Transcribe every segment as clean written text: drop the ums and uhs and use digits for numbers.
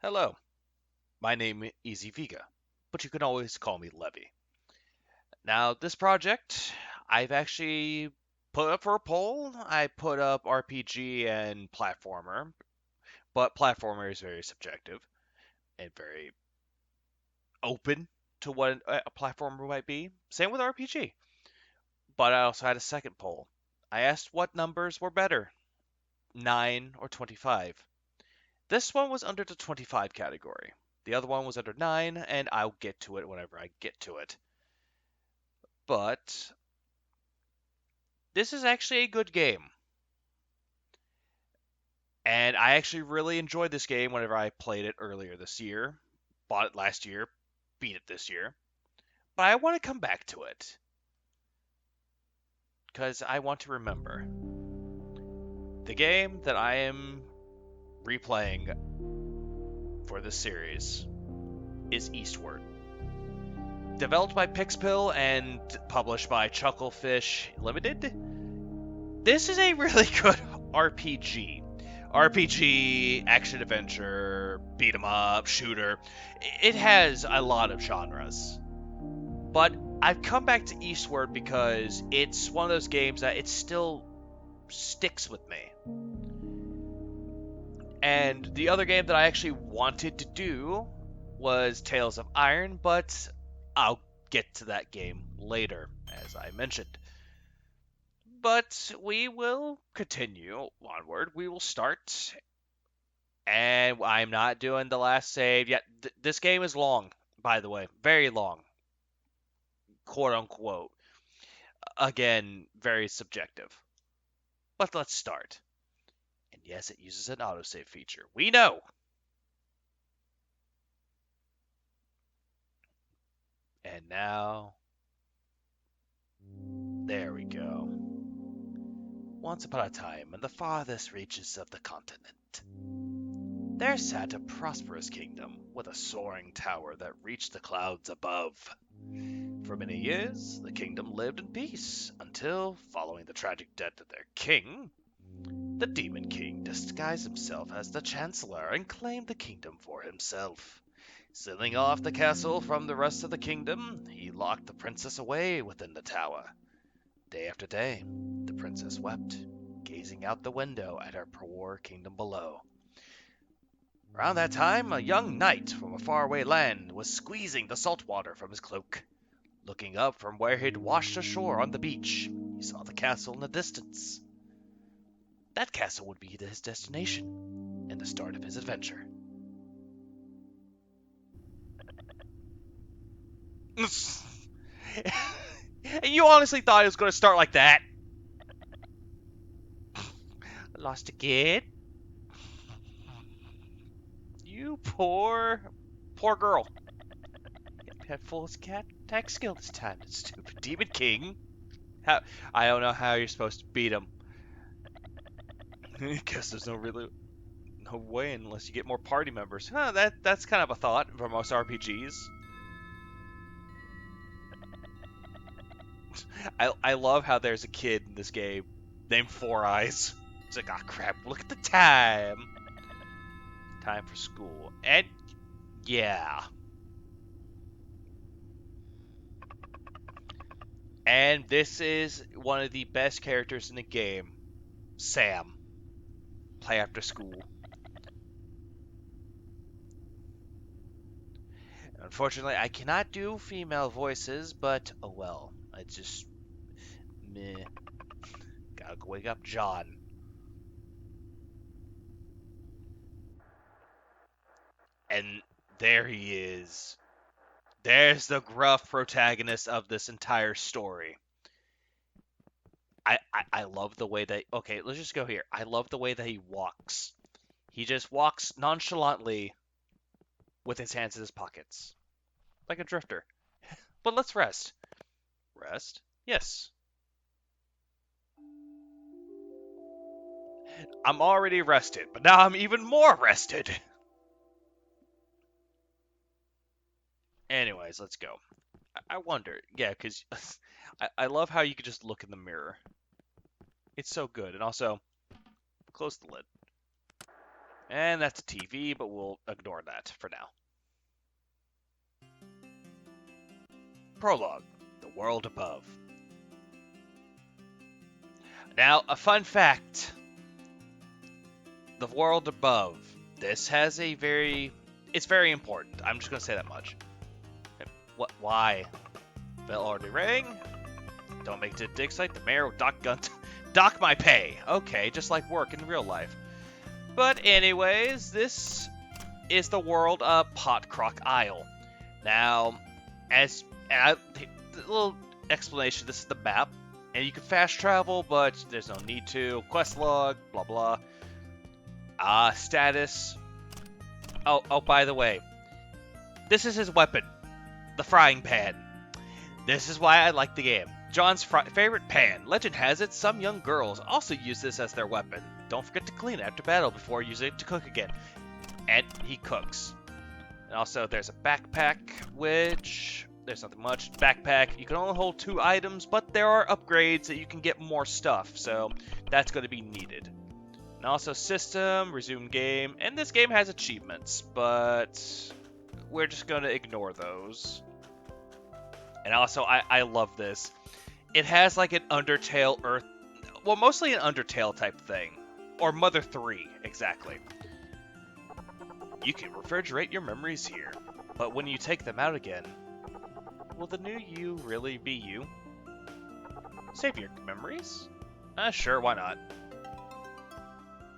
Hello, my name is Iveega, but you can always call me Levy. Now, this project, I've actually put up for a poll. I put up RPG and platformer, but platformer is very subjective and very open to what a platformer might be. Same with RPG. But I also had a second poll. I asked what numbers were better, 9 or 25. This one was under the 25 category. The other one was under 9, and I'll get to it whenever I get to it. But this is actually a good game. And I actually really enjoyed this game whenever I played it earlier this year. Bought it last year, beat it this year. But I want to come back to it. Because I want to remember. The game that I am replaying for this series is Eastward. Developed by Pixpill and published by Chucklefish Limited. This is a really good RPG. RPG, action adventure, beat 'em up, shooter. It has a lot of genres. But I've come back to Eastward because it's one of those games that it still sticks with me. And the other game that I actually wanted to do was Tales of Iron, but I'll get to that game later, as I mentioned. But we will continue onward. We will start. And I'm not doing the last save yet. This game is long, by the way. Very long. Quote unquote. Again, very subjective. But let's start. And yes, it uses an autosave feature. We know. And now. There we go. Once upon a time, in the farthest reaches of the continent, there sat a prosperous kingdom with a soaring tower that reached the clouds above. For many years, the kingdom lived in peace until, following the tragic death of their king, the Demon King disguised himself as the Chancellor and claimed the kingdom for himself. Sealing off the castle from the rest of the kingdom, he locked the princess away within the tower. Day after day, the princess wept, gazing out the window at her poor kingdom below. Around that time, a young knight from a faraway land was squeezing the salt water from his cloak. Looking up from where he'd washed ashore on the beach, he saw the castle in the distance. That castle would be his destination and the start of his adventure. And you honestly thought it was going to start like that? I lost a kid? You poor girl. You had full attack skill this time, stupid Demon King. How, I don't know how you're supposed to beat him. I guess there's no way unless you get more party members. Huh, that's kind of a thought for most RPGs. I love how there's a kid in this game named Four Eyes. It's like, ah, crap, look at the time. Time for school. And yeah. And this is one of the best characters in the game, Sam. Play after school. Unfortunately, I cannot do female voices, but oh well. It's just meh. Gotta go wake up John. And there he is. There's the gruff protagonist of this entire story. I love the way that. Okay, let's just go here. I love the way that he walks. He just walks nonchalantly with his hands in his pockets, like a drifter. But let's rest. Rest? Yes. I'm already rested, but now I'm even more rested. Anyways, let's go. I wonder. Yeah, because I love how you can just look in the mirror. It's so good. And also, close the lid. And that's a TV, but we'll ignore that for now. Prologue, the world above. Now, a fun fact. The world above. This has a it's very important. I'm just going to say that much. What? Why? Bell already rang. Don't make it to dig site. The mayor will dock my pay. Okay, just like work in real life. But anyways, this is the world of Potcrock Isle. Now, the little explanation, this is the map. And you can fast travel, but there's no need to. Quest log, blah blah. Status. Oh, by the way. This is his weapon. The frying pan. This is why I like the game. John's favorite pan. Legend has it some young girls also use this as their weapon. Don't forget to clean it after battle before using it to cook again. And he cooks. And also there's a backpack, which there's nothing much. Backpack, you can only hold 2 items, but there are upgrades that you can get more stuff, so that's going to be needed. And also system, resume game, and this game has achievements, but we're just going to ignore those. And also, I love this. It has like an Undertale mostly an Undertale type thing. Or Mother 3, exactly. You can refrigerate your memories here, but when you take them out again, will the new you really be you? Save your memories? Sure, why not?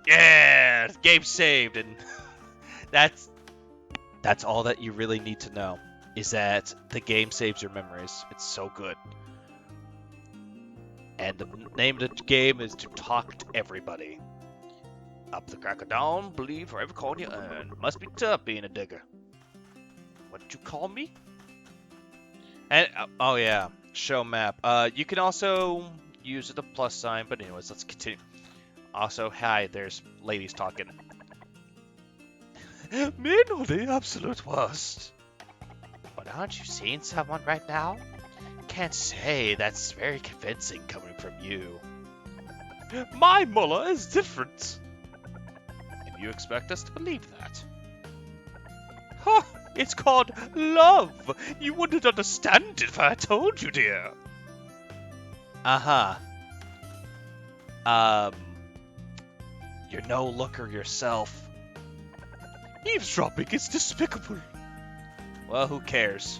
Yeah, game saved, and that's all that you really need to know. Is that the game saves your memories. It's so good. And the name of the game is To Talk to Everybody. Up the crack of dawn, believe for every coin you earn. Must be tough being a digger. What did you call me? And oh yeah, show map. You can also use the plus sign, but anyways, let's continue. Also, hi, there's ladies talking. Men are the absolute worst. But aren't you seeing someone right now? Can't say that's very convincing coming from you. My mullah is different. And you expect us to believe that? Huh, it's called love. You wouldn't understand it if I told you, dear. Uh-huh. You're no looker yourself. Eavesdropping is despicable. Well, who cares?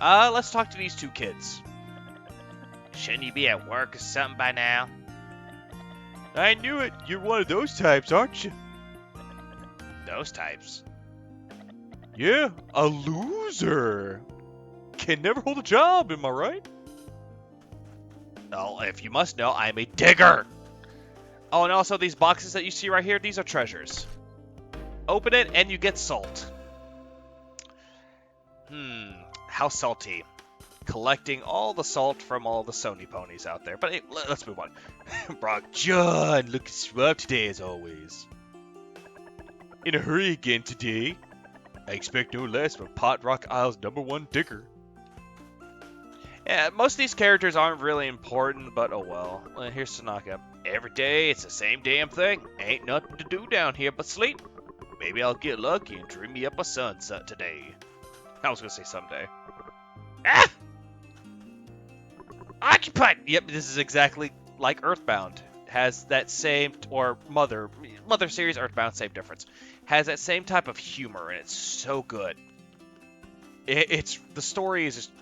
Let's talk to these 2 kids. Shouldn't you be at work or something by now? I knew it. You're one of those types, aren't you? Those types? Yeah, a loser. Can never hold a job, am I right? Well, if you must know, I'm a digger. Oh, and also these boxes that you see right here, these are treasures. Open it and you get salt. How salty. Collecting all the salt from all the Sony ponies out there. But hey, let's move on. Brock John, looking swell today as always. In a hurry again today. I expect no less from Potrock Isle's #1 digger. Yeah, most of these characters aren't really important, but oh well. Here's Tanaka. Every day, it's the same damn thing. Ain't nothing to do down here but sleep. Maybe I'll get lucky and dream me up a sunset today. I was gonna say someday. Ah! Occupied! Yep, this is exactly like Earthbound. Has that same, or Mother series, Earthbound, same difference. Has that same type of humor, and it's so good. The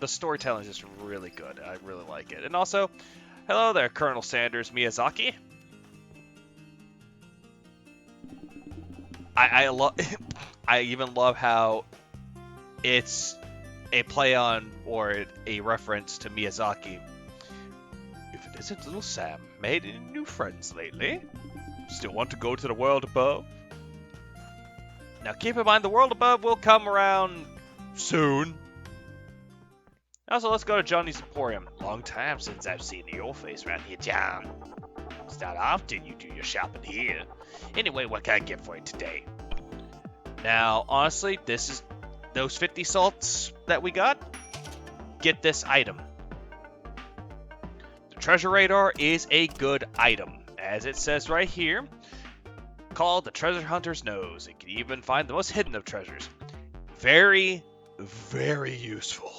storytelling is just really good. I really like it. And also, hello there, Colonel Sanders Miyazaki. I love. I even love how it's a play on or a reference to Miyazaki. If it isn't little Sam, made any new friends lately? Still want to go to the world above? Now keep in mind, the world above will come around soon. Also, let's go to Johnny's Emporium. Long time since I've seen your face around here, John. It's not often you do your shopping here. Anyway, what can I get for you today? Now, honestly, this is those 50 salts that we got. Get this item. The treasure radar is a good item. As it says right here, called the Treasure Hunter's Nose. It can even find the most hidden of treasures. Very, very useful.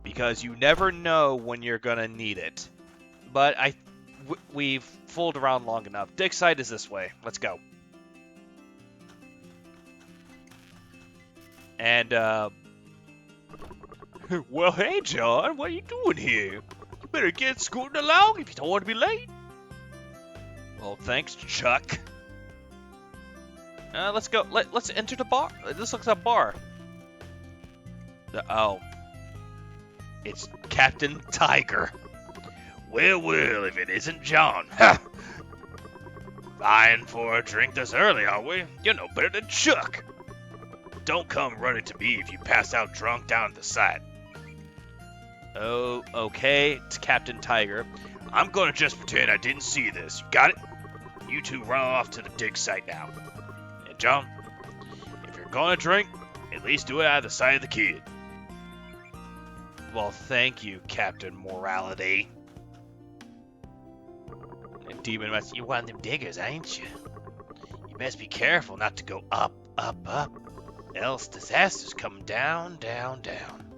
Because you never know when you're gonna need it. But we've fooled around long enough. Dig site is this way. Let's go. And, well, hey, John, what are you doing here? You better get scooting along if you don't want to be late. Well, thanks, Chuck. Let's go. Let's enter the bar. This looks like a bar. Oh. It's Captain Tiger. Well, if it isn't John. Ha! Vying for a drink this early, are we? You're no better than Chuck. Don't come running to me if you pass out drunk down at the site. Oh, okay. It's Captain Tiger. I'm gonna just pretend I didn't see this. You got it? You two run off to the dig site now. And John, if you're gonna drink, at least do it out of the sight of the kid. Well, thank you, Captain Morality. And Demon must, you're one of them diggers, ain't you? You best be careful not to go up, up, up. Else disaster's coming down, down, down.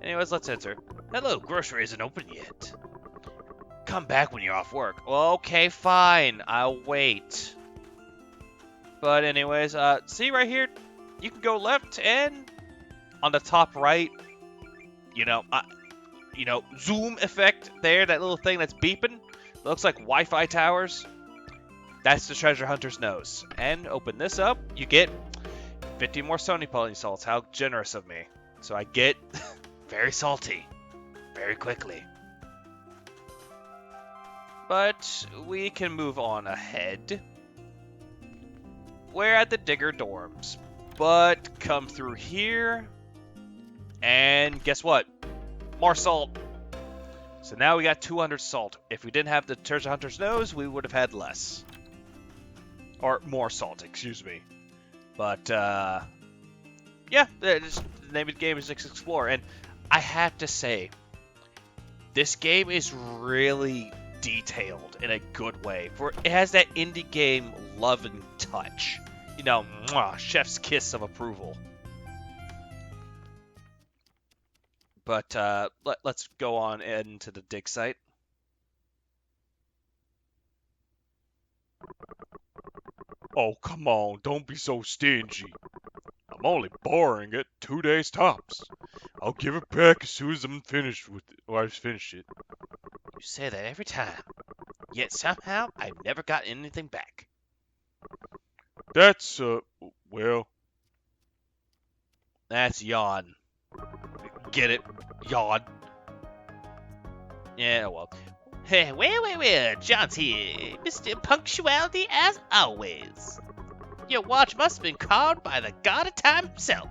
Anyways, let's enter. Hello, grocery isn't open yet. Come back when you're off work. Well, okay, fine. I'll wait. But anyways, see right here? You can go left and on the top right, zoom effect there, that little thing that's beeping. Looks like Wi-Fi towers. That's the treasure hunter's nose. And open this up, you get 50 more Sony pony salts. How generous of me. So I get very salty very quickly. But we can move on ahead. We're at the digger dorms. But come through here. And guess what? More salt. So now we got 200 salt. If we didn't have the treasure hunter's nose, we would have had less. Or more salt, excuse me. But, yeah, the name of the game is Explore. And I have to say, this game is really detailed in a good way. For it has that indie game loving touch. Chef's kiss of approval. But let's go on into the dig site. Oh, come on, don't be so stingy. I'm only borrowing it 2 days tops. I'll give it back as soon as I'm finished with it, or I've finished it. You say that every time, yet somehow I've never gotten anything back. That's, well... That's yawn. Get it? Yawn. Yeah, well. Hey, well, John's here. Mr. Punctuality as always. Your watch must have been called by the god of time himself.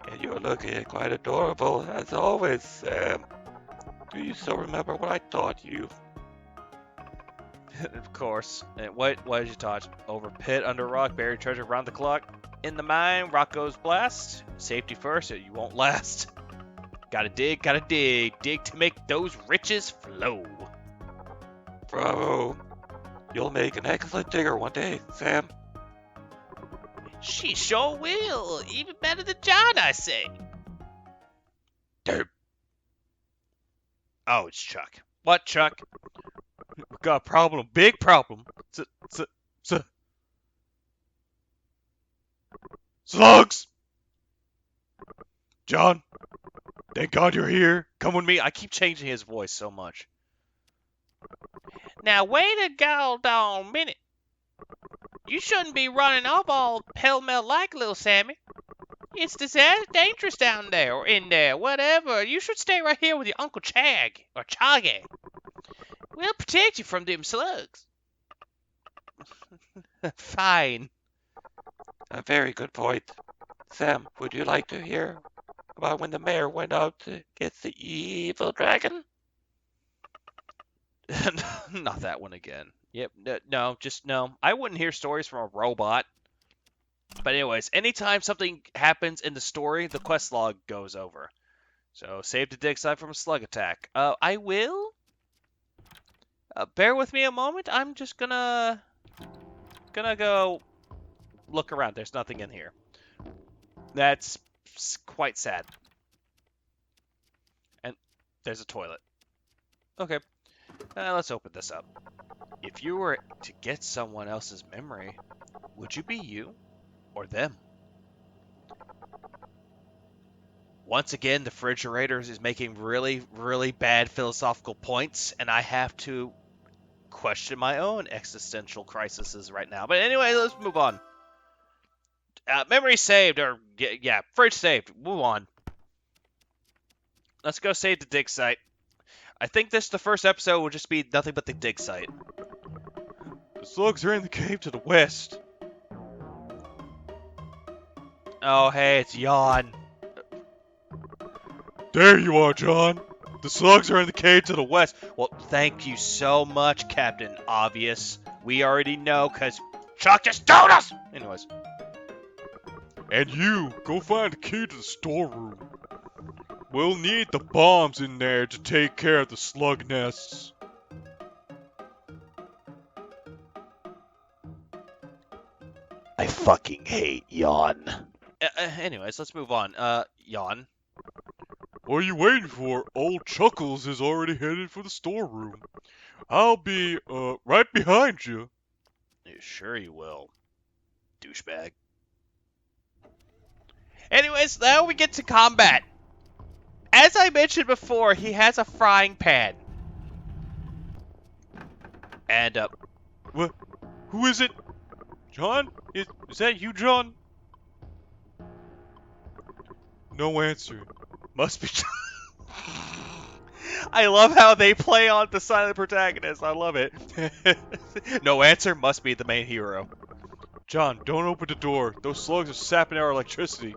And you're looking quite adorable, as always, Sam. Do you still remember what I taught you? Of course. And what did you taught? Over pit, under rock, buried treasure, round the clock. In the mine, rock goes blast. Safety first, or you won't last. Gotta dig, dig to make those riches flow. Bravo. You'll make an excellent digger one day, Sam. She sure will. Even better than John, I say. Derp. Oh, it's Chuck. What, Chuck? We got a problem. Big problem. Slugs! John, thank God you're here. Come with me. I keep changing his voice so much. Now, wait a goddamn minute. You shouldn't be running off all pell-mell like little Sammy. It's dangerous down there, or in there, whatever. You should stay right here with your Uncle Chag, or Chage. We'll protect you from them slugs. Fine. A very good point. Sam, would you like to hear about when the mayor went out to get the evil dragon? Not that one again. Yep, no, just no. I wouldn't hear stories from a robot. But anyways, anytime something happens in the story, the quest log goes over. So, save the dig site from a slug attack. I will? Bear with me a moment. I'm just gonna go look around. There's nothing in here. That's quite sad. And there's a toilet. Okay, let's open this up. If you were to get someone else's memory, would you be you or them? Once again, the refrigerator is making really, really bad philosophical points, and I have to question my own existential crises right now. But anyway, let's move on. Memory saved, or yeah, fridge saved. Move on. Let's go save the dig site. I think the first episode will just be nothing but the dig site. The slugs are in the cave to the west. Oh, hey, it's Yawn. There you are, John. The slugs are in the cave to the west. Well, thank you so much, Captain Obvious. We already know, because Chuck just told us! Anyways. And you, go find the key to the storeroom. We'll need the bombs in there to take care of the slug nests. I fucking hate Yawn. Anyways, let's move on. Yawn. What are you waiting for? Old Chuckles is already headed for the storeroom. I'll be, right behind you. Sure you will, douchebag. Anyways, now we get to combat. As I mentioned before, he has a frying pan. And, what? Who is it? John? Is that you, John? No answer. Must be John. I love how they play on the silent protagonist. I love it. No answer, must be the main hero. John, don't open the door. Those slugs are sapping our electricity.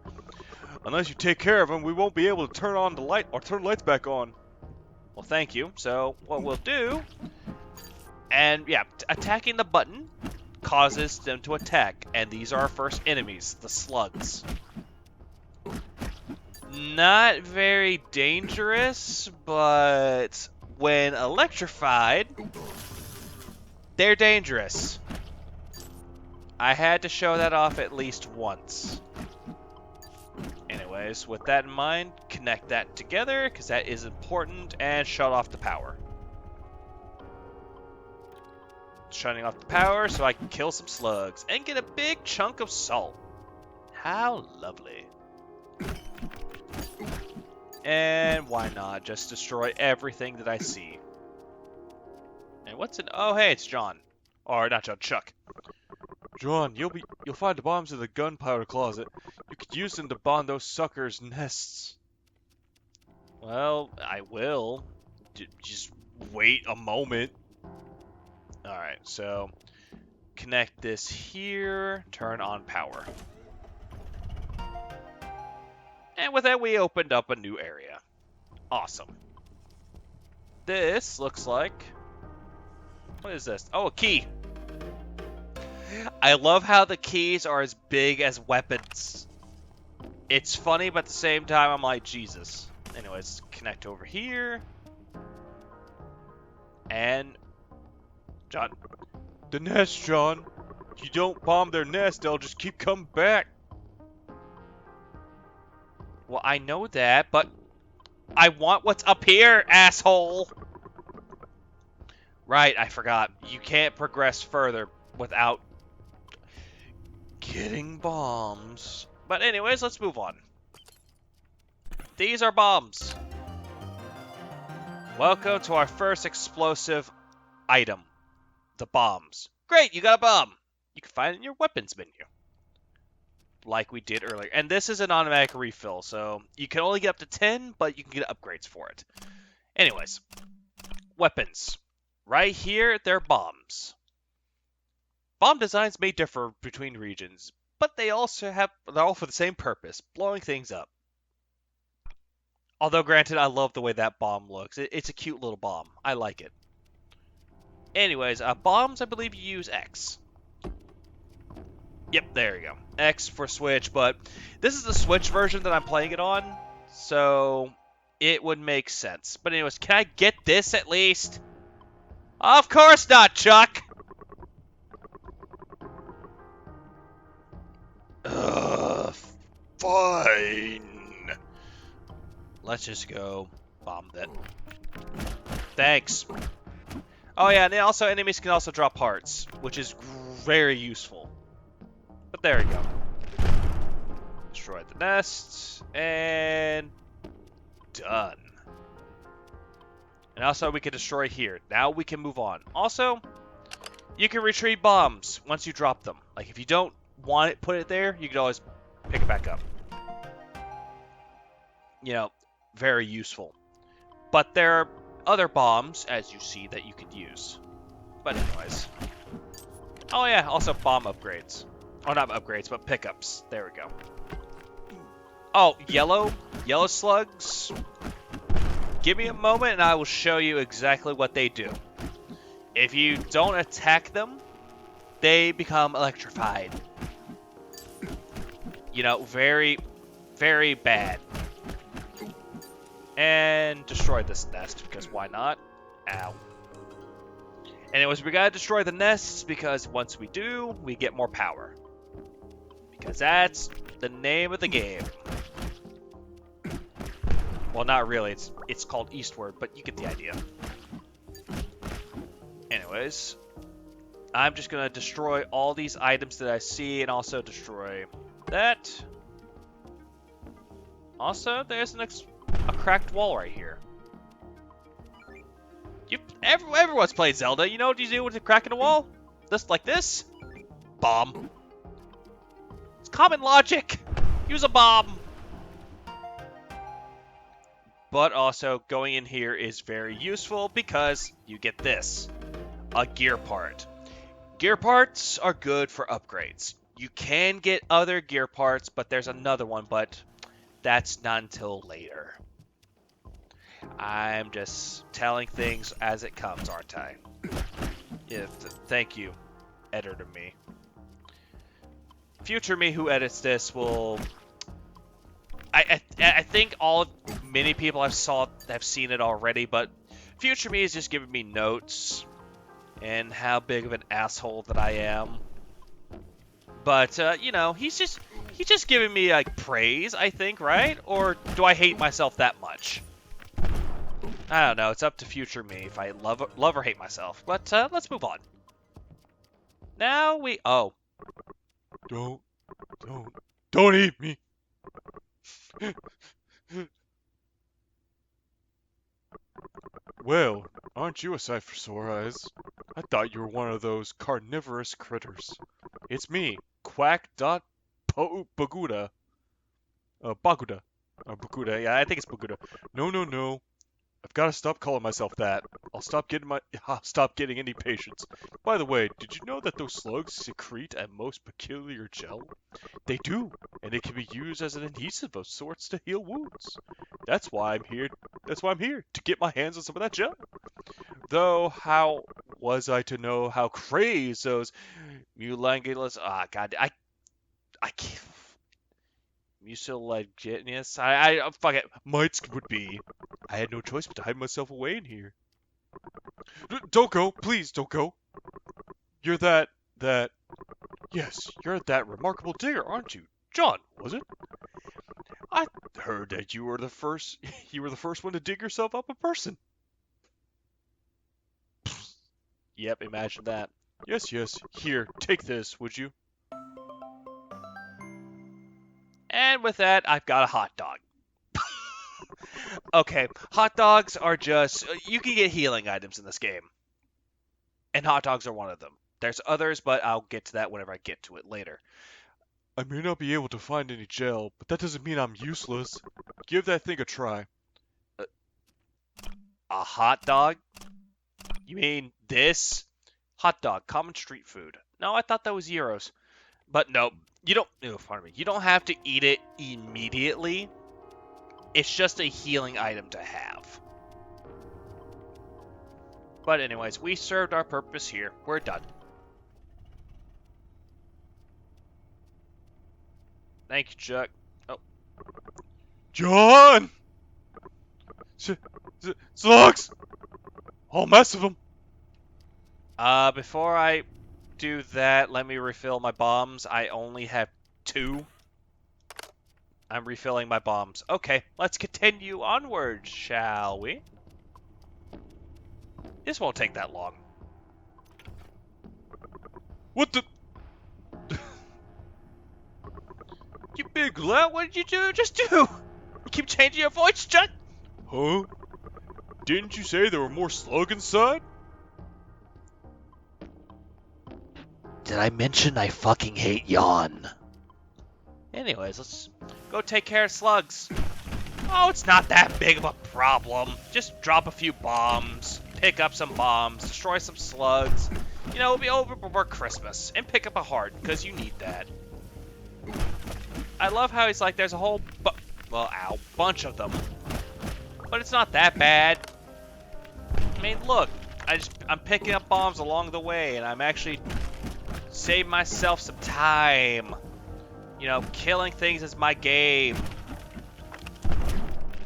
Unless you take care of them, we won't be able to turn on the light or turn the lights back on. Well, thank you. So, what we'll do... And, yeah, attacking the button causes them to attack. And these are our first enemies, the slugs. Not very dangerous, but when electrified, they're dangerous. I had to show that off at least once. Anyways, with that in mind, connect that together, because that is important, and shut off the power. Shutting off the power so I can kill some slugs and get a big chunk of salt. How lovely. And why not just destroy everything that I see? And what's in... Oh, hey, it's John. Or not John, Chuck. John, you'll find the bombs in the gunpowder closet. You could use them to bomb those suckers' nests. Well, I will. Just wait a moment. Alright, so connect this here, turn on power. And with that, we opened up a new area. Awesome. This looks like... What is this? Oh, a key. I love how the keys are as big as weapons. It's funny, but at the same time, I'm like, Jesus. Anyways, connect over here. And... John. The nest, John. If you don't bomb their nest, they'll just keep coming back. Well, I know that, but I want what's up here, asshole. Right, I forgot. You can't progress further without getting bombs. But anyways, let's move on. These are bombs. Welcome to our first explosive item. The bombs. Great, you got a bomb. You can find it in your weapons menu. Like we did earlier. And this is an automatic refill, so you can only get up to 10, but you can get upgrades for it. Anyways, weapons. Right here, they're bombs. Bomb designs may differ between regions, but they're all for the same purpose, blowing things up. Although, granted, I love the way that bomb looks. It's a cute little bomb. I like it. Anyways, bombs, I believe you use X. Yep, there you go. X for Switch, but this is the Switch version that I'm playing it on, so it would make sense. But anyways, can I get this at least? Of course not, Chuck! Ugh, fine. Let's just go bomb that. Thanks. Oh yeah, and then also enemies can also drop hearts, which is very useful. But there we go. Destroy the nests, and done. And also we can destroy here. Now we can move on. Also, you can retrieve bombs once you drop them. Like if you don't want it, put it there, you can always pick it back up. You know, very useful. But there are other bombs, as you see, that you could use. But anyways. Oh yeah, also bomb upgrades. Oh, not upgrades, but pickups. There we go. Oh, yellow slugs. Give me a moment and I will show you exactly what they do. If you don't attack them, they become electrified. You know, very, very bad. And destroy this nest, because why not? Ow. Anyways, we gotta destroy the nests, because once we do, we get more power. Because that's the name of the game. Well, not really. It's called Eastward, but you get the idea. Anyways, I'm just gonna destroy all these items that I see, and also destroy that. Also, there's a cracked wall right here. Everyone's played Zelda. You know what you do with a crack in a wall? Just like this. Bomb. It's common logic. Use a bomb. But also, going in here is very useful because you get this. A gear part. Gear parts are good for upgrades. You can get other gear parts, but there's another one, but that's not until later. I'm just telling things as it comes, aren't I? Yeah, thank you, editor me. Future me who edits this will... I think many people have seen it already, but future me is just giving me notes and how big of an asshole that I am. But you know, he's just giving me like praise, I think, right? Or do I hate myself that much? I don't know. It's up to future me if I love or hate myself. But let's move on. Now we Don't eat me. Well, aren't you a sight for sore eyes? I thought you were one of those carnivorous critters. It's me, Quack Dot Baguda. Baguda. Baguda, yeah, I think it's Baguda. No. I've got to stop calling myself that. I'll stop getting any patience. By the way, did you know that those slugs secrete a most peculiar gel? They do, and it can be used as an adhesive of sorts to heal wounds. That's why I'm here. To get my hands on some of that gel. Though, how was I to know how crazed those mulangulus? Ah, God, I can't. Mucilaginous? Fuck it. Mites would be. I had no choice but to hide myself away in here. Don't go, please don't go. You're yes, you're that remarkable digger, aren't you? John, was it? I heard that you were the first one to dig yourself up a person. Yep, imagine that. Yes. Here, take this, would you? And with that, I've got a hot dog. Okay, hot dogs are just... You can get healing items in this game. And hot dogs are one of them. There's others, but I'll get to that whenever I get to it later. I may not be able to find any gel, but that doesn't mean I'm useless. Give that thing a try. A hot dog? You mean this? Hot dog, common street food. No, I thought that was gyros. But no, you don't... Oh, pardon me. You don't have to eat it immediately. It's just a healing item to have. But anyways, we served our purpose here. We're done. Thank you, Chuck. Oh. John! Slugs! Whole mess of them. Before I do that, let me refill my bombs. I only have 2. I'm refilling my bombs. Okay, let's continue onward, shall we? This won't take that long. What the? You big lout, what did you do? Just do! You keep changing your voice, Chuck! Huh? Didn't you say there were more slugs inside? Did I mention I fucking hate yawn? Anyways, let's go take care of slugs. Oh, it's not that big of a problem. Just drop a few bombs, pick up some bombs, destroy some slugs. You know, it'll be over before Christmas. And pick up a heart, because you need that. I love how he's like, there's a whole bunch of them. But it's not that bad. I mean, look, I'm picking up bombs along the way, and I'm actually saving myself some time. You know, killing things is my game.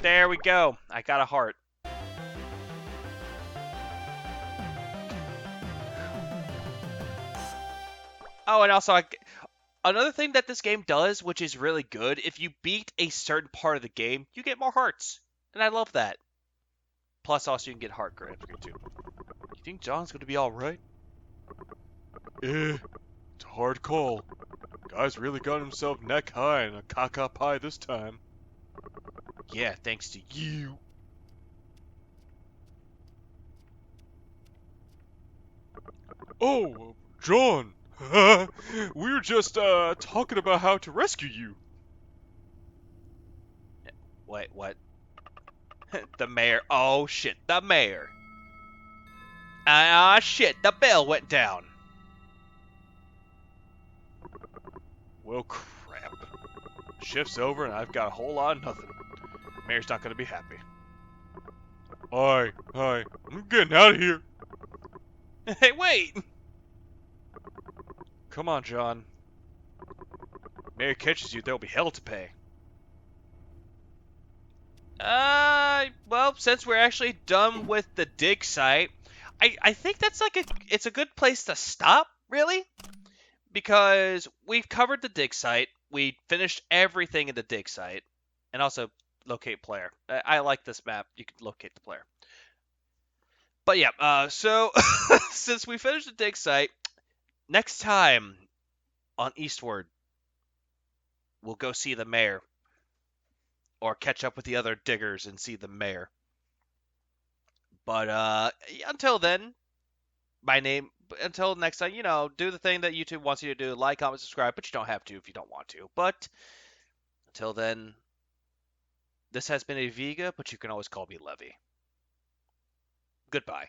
There we go. I got a heart. Oh, and also, another thing that this game does, which is really good, if you beat a certain part of the game, you get more hearts. And I love that. Plus, also, you can get heart grenades too. You think John's gonna be alright? It's a hard call. Guy's really got himself neck high in a caca pie this time. Yeah, thanks to you. Oh, John! We were just, talking about how to rescue you. Wait, what? The mayor. Oh, shit, the mayor. Ah, shit, the bell went down. Well, crap. Shift's over and I've got a whole lot of nothing. Mayor's not gonna be happy. Hi, I'm getting out of here. Hey, wait! Come on, John. Mayor catches you, there'll be hell to pay. Well, since we're actually done with the dig site, I think that's like it's a good place to stop, really, because we've covered the dig site, we finished everything in the dig site, and also locate player. I like this map. You can locate the player. But yeah, so since we finished the dig site, next time on Eastward, we'll go see the mayor, or catch up with the other diggers and see the mayor. But until then, my name. Until next time, you know, do the thing that YouTube wants you to do: like, comment, subscribe. But you don't have to if you don't want to. But until then, this has been Iveega, but you can always call me Levy. Goodbye.